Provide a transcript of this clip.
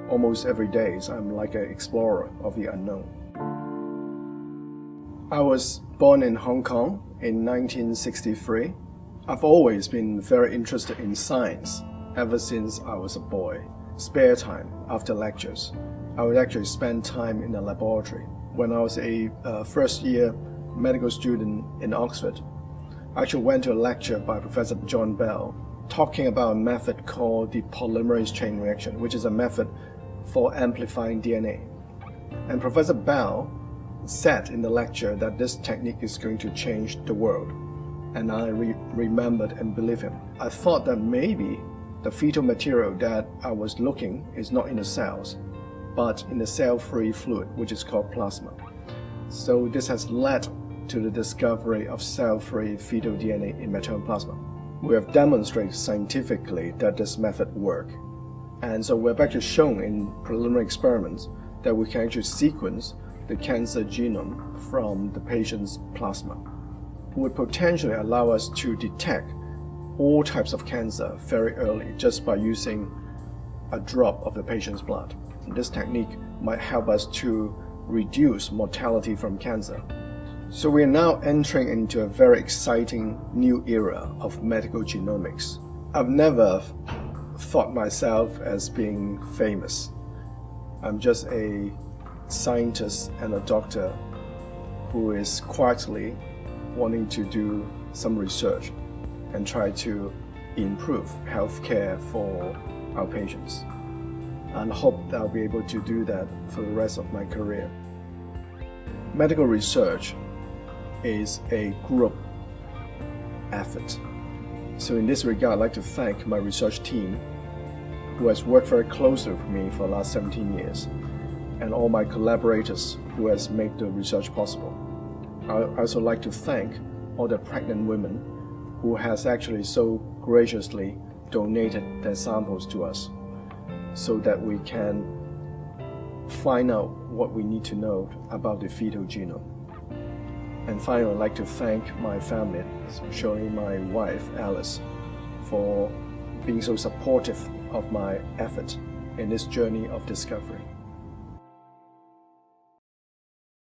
almost every day. So I'm like an explorer of the unknown. I was born in Hong Kong in 1963. I've always been very interested in science ever since I was a boy. Spare time after lectures, I would actually spend time in the laboratory. When I was a first-year medical student in Oxford, I actually went to a lecture by Professor John Bell talking about a method called the polymerase chain reaction, which is a method for amplifying DNA. And Professor Bell said in the lecture that this technique is going to change the world. And I remembered and believed him. I thought that maybe the fetal material that I was looking is not in the cells, but in the cell-free fluid, which is called plasma. So this has led to the discovery of cell-free fetal DNA in maternal plasma. We have demonstrated scientifically that this method works. And so we've actually shown in preliminary experiments that we can actually sequence the cancer genome from the patient's plasma. It would potentially allow us to detect all types of cancer very early just by using a drop of the patient's blood. This technique might help us to reduce mortality from cancer. So we are now entering into a very exciting new era of medical genomics. I've never thought myself as being famous. I'm just a scientist and a doctor who is quietly wanting to do some research and try to improve healthcare for our patients. And hope that I'll be able to do that for the rest of my career. Medical research is a group effort. So in this regard, I'd like to thank my research team who has worked very closely with me for the last 17 years, and all my collaborators who has made the research possible. I also like to thank all the pregnant women who has actually so graciously donated their samples to us so that we can find out what we need to know about the fetal genome. And finally, I'd like to thank my family, especially my wife, Alice, for being so supportive of my effort in this journey of discovery.